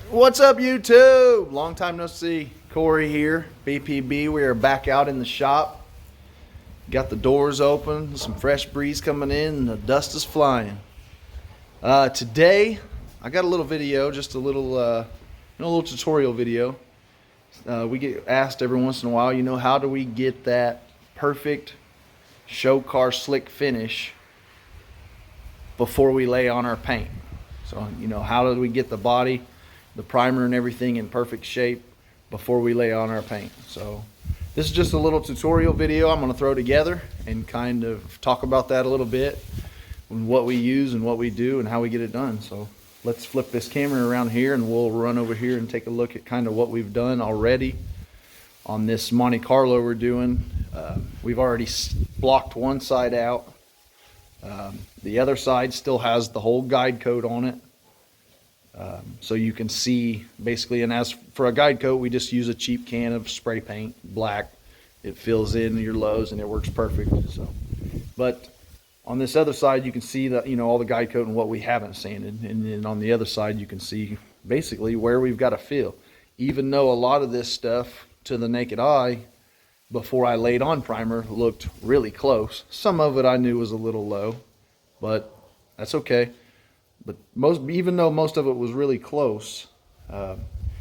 What's up, YouTube? Long time no see. Corey here, BPB. We are back out in the shop. Got the doors open, some fresh breeze coming in, and the dust is flying. Today, I got a little video, just a little tutorial video. We get asked every once in a while, how do we get that perfect show car slick finish before we lay on our paint? So, how do we get the body, the primer and everything in perfect shape before we lay on our paint? So this is just a little tutorial video I'm going to throw together and kind of talk about that a little bit, and what we use and what we do and how we get it done. So let's flip this camera around here and we'll run over here and take a look at kind of what we've done already on this Monte Carlo we're doing. We've already blocked one side out. The other side still has the whole guide coat on it. So you can see basically, and as for a guide coat, we just use a cheap can of spray paint, black. It fills in your lows and it works perfect. So, but on this other side, you can see that, all the guide coat and what we haven't sanded. And then on the other side, you can see basically where we've got to fill. Even though a lot of this stuff to the naked eye, before I laid on primer, looked really close. Some of it I knew was a little low, but that's okay. But even though most of it was really close,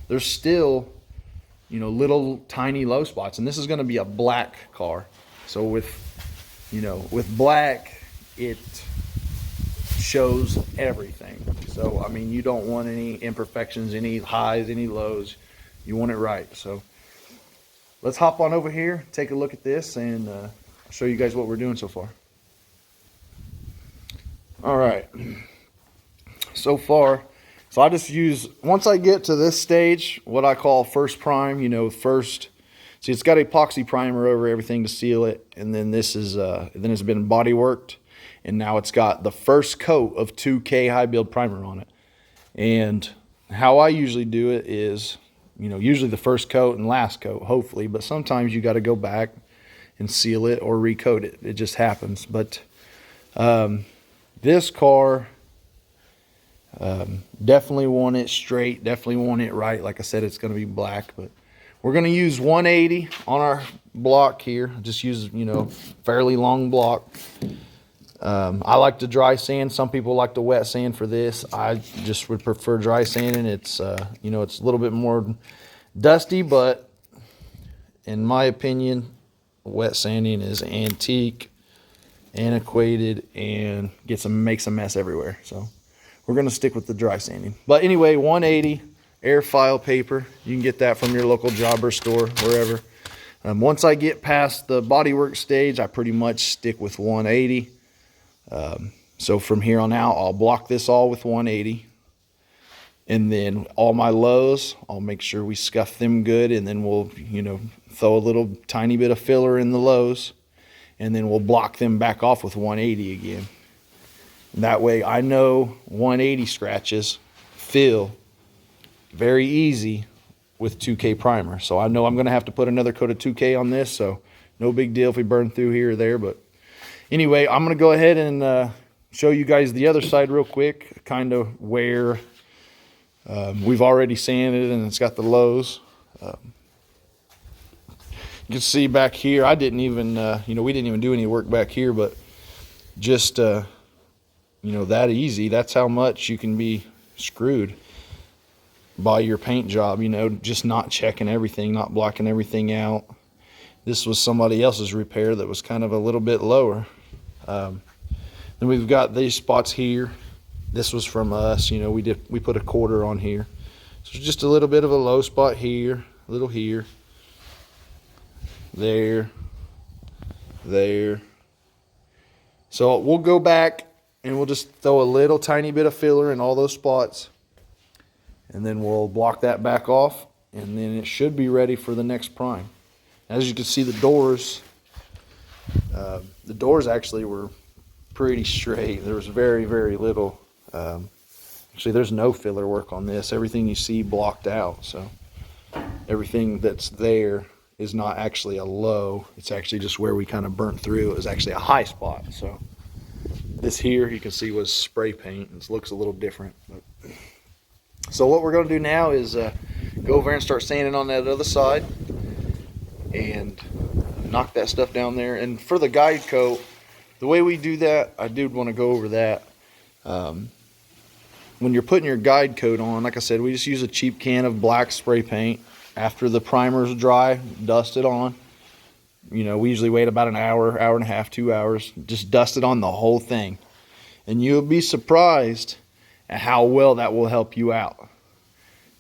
there's still, little tiny low spots. And this is going to be a black car. So with black, it shows everything. So, I mean, you don't want any imperfections, any highs, any lows. You want it right. So let's hop on over here, take a look at this, and show you guys what we're doing so far. All right. So far, so I just use, once I get to this stage, what I call first prime, first, see, it's got epoxy primer over everything to seal it, and then this is then it's been body worked, and now it's got the first coat of 2K high build primer on it. And how I usually do it is, usually the first coat and last coat, hopefully, but sometimes you got to go back and seal it or recoat it. It just happens. But this car, definitely want it straight, definitely want it right. Like I said, it's going to be black, but we're going to use 180 on our block here. Just use, fairly long block. I like to dry sand. Some people like to wet sand for this. I just would prefer dry sanding. It's, it's a little bit more dusty, but in my opinion, wet sanding is antique, antiquated, and makes a mess everywhere. So we're going to stick with the dry sanding. But anyway, 180 air file paper. You can get that from your local jobber store, wherever. Once I get past the bodywork stage, I pretty much stick with 180. So from here on out, I'll block this all with 180. And then all my lows, I'll make sure we scuff them good. And then we'll, throw a little tiny bit of filler in the lows. And then we'll block them back off with 180 again. That way I know 180 scratches fill very easy with 2K primer. So I know I'm going to have to put another coat of 2K on this. So no big deal if we burn through here or there. But anyway, I'm going to go ahead and show you guys the other side real quick. Kind of where we've already sanded and it's got the lows. You can see back here, I didn't even, we didn't even do any work back here. But just... that easy. That's how much you can be screwed by your paint job, just not checking everything, not blocking everything out. This was somebody else's repair that was kind of a little bit lower. Then we've got these spots here. This was from us, we put a quarter on here. So just a little bit of a low spot here, a little here, there. So we'll go back and we'll just throw a little tiny bit of filler in all those spots. And then we'll block that back off. And then it should be ready for the next prime. As you can see, the doors actually were pretty straight. There was very, very little. Actually, there's no filler work on this. Everything you see blocked out. So everything that's there is not actually a low. It's actually just where we kind of burnt through. It was actually a high spot. So this here you can see was spray paint. It looks a little different. But So what we're gonna do now is go over and start sanding on that other side and knock that stuff down there. And for the guide coat, the way we do that, I did want to go over that. When you're putting your guide coat on, like I said, we just use a cheap can of black spray paint. After the primer's dry, dust it on. You know, we usually wait about an hour, hour and a half, 2 hours. Just dust it on the whole thing. And you'll be surprised at how well that will help you out.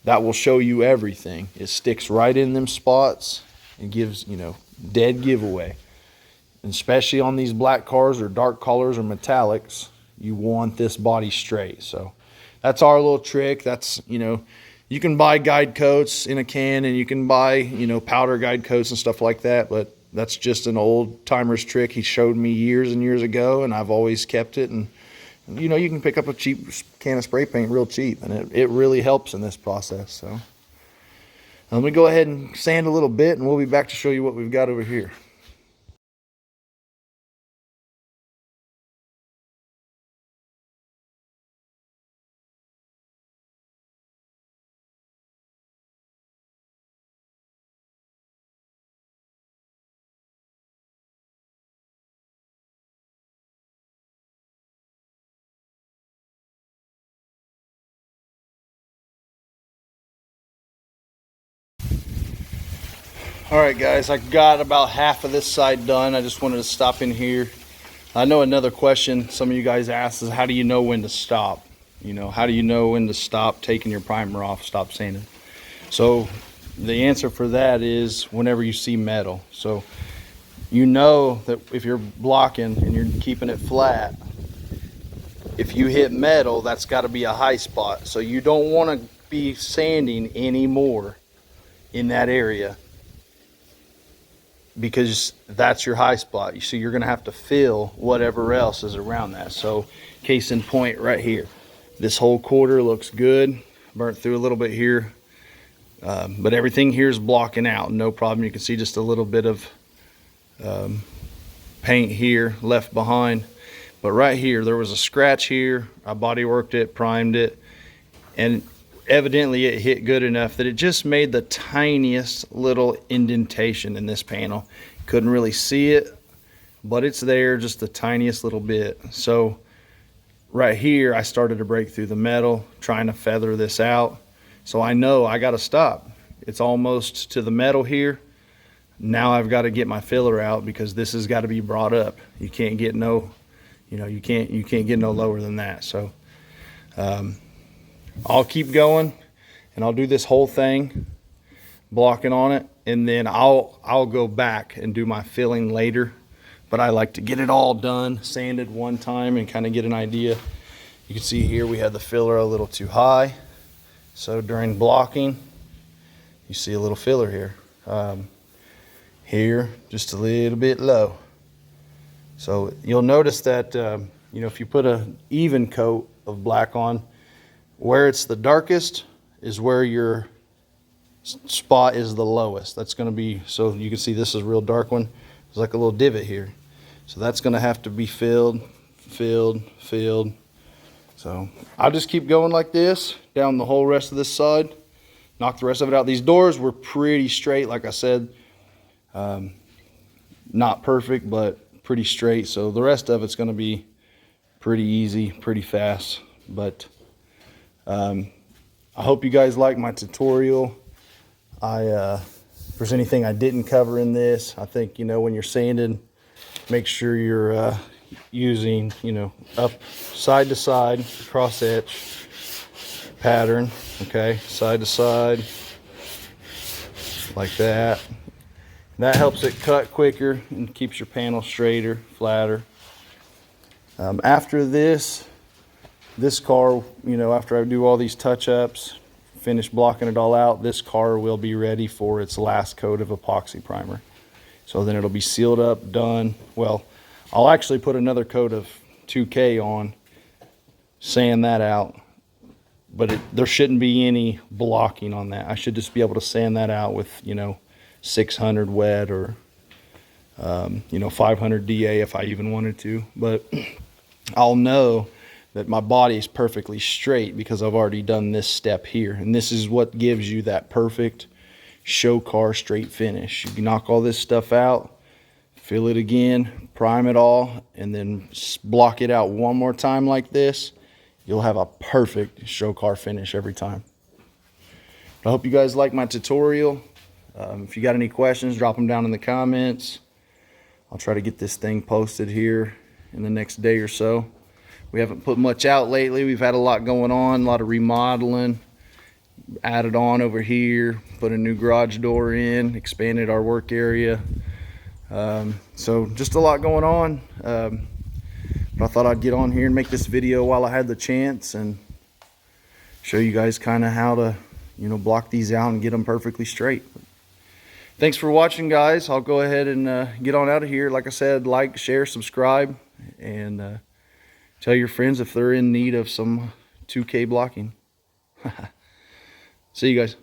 That will show you everything. It sticks right in them spots and gives, you know, dead giveaway. And especially on these black cars or dark colors or metallics, you want this body straight. So that's our little trick. That's, you know, you can buy guide coats in a can, and you can buy, you know, powder guide coats and stuff like that, but that's just an old timer's trick he showed me years and years ago, and I've always kept it. And you know, you can pick up a cheap can of spray paint real cheap, and it really helps in this process. So let me go ahead and sand a little bit, and we'll be back to show you what we've got over here. All right, guys, I got about half of this side done. I just wanted to stop in here. I know another question some of you guys asked is, how do you know when to stop? You know, how do you know when to stop taking your primer off, stop sanding? So the answer for that is whenever you see metal. So you know that if you're blocking and you're keeping it flat, if you hit metal, that's got to be a high spot. So you don't want to be sanding anymore in that area, because that's your high spot. So you're going to have to fill whatever else is around that. So case in point right here, this whole quarter looks good. Burnt through a little bit here, but everything here is blocking out, no problem. You can see just a little bit of paint here left behind, but right here there was a scratch here. I body worked it, primed it, and evidently it hit good enough that it just made the tiniest little indentation in this panel. Couldn't really see it, but it's there, just the tiniest little bit. So right here I started to break through the metal, trying to feather this out. So I know I got to stop. It's almost to the metal here. Now I've got to get my filler out, because this has got to be brought up. You can't get no, you know, you can't get no lower than that. So I'll keep going, and I'll do this whole thing blocking on it, and then I'll go back and do my filling later. But I like to get it all done, sanded one time, and kind of get an idea. You can see here we had the filler a little too high, so during blocking you see a little filler here. Here just a little bit low. So you'll notice that you know, if you put an even coat of black on, where it's the darkest is where your spot is the lowest. That's going to be, so you can see this is a real dark one. There's like a little divot here. So that's going to have to be filled. So I'll just keep going like this down the whole rest of this side. Knock the rest of it out. These doors were pretty straight, like I said. Not perfect, but pretty straight. So the rest of it's going to be pretty easy, pretty fast. But I hope you guys like my tutorial. If there's anything I didn't cover in this, I think, you know, when you're sanding, make sure you're using, you know, up side to side, cross etch pattern, okay, side to side, like that. That helps it cut quicker and keeps your panel straighter, flatter. After this car, you know, after I do all these touch-ups, finish blocking it all out, this car will be ready for its last coat of epoxy primer. So then it'll be sealed up, done. Well, I'll actually put another coat of 2K on, sand that out, but there shouldn't be any blocking on that. I should just be able to sand that out with, you know, 600 wet, or you know, 500 DA if I even wanted to. But I'll know that my body is perfectly straight because I've already done this step here. And this is what gives you that perfect show car straight finish. You can knock all this stuff out, fill it again, prime it all, and then block it out one more time like this. You'll have a perfect show car finish every time. I hope you guys like my tutorial. If you got any questions, drop them down in the comments. I'll try to get this thing posted here in the next day or so. We haven't put much out lately. We've had a lot going on, a lot of remodeling. Added on over here, put a new garage door in, expanded our work area. So just a lot going on. But I thought I'd get on here and make this video while I had the chance and show you guys kind of how to, block these out and get them perfectly straight. Thanks for watching, guys. I'll go ahead and get on out of here. Like I said, like, share, subscribe, and tell your friends if they're in need of some 2K blocking. See you guys.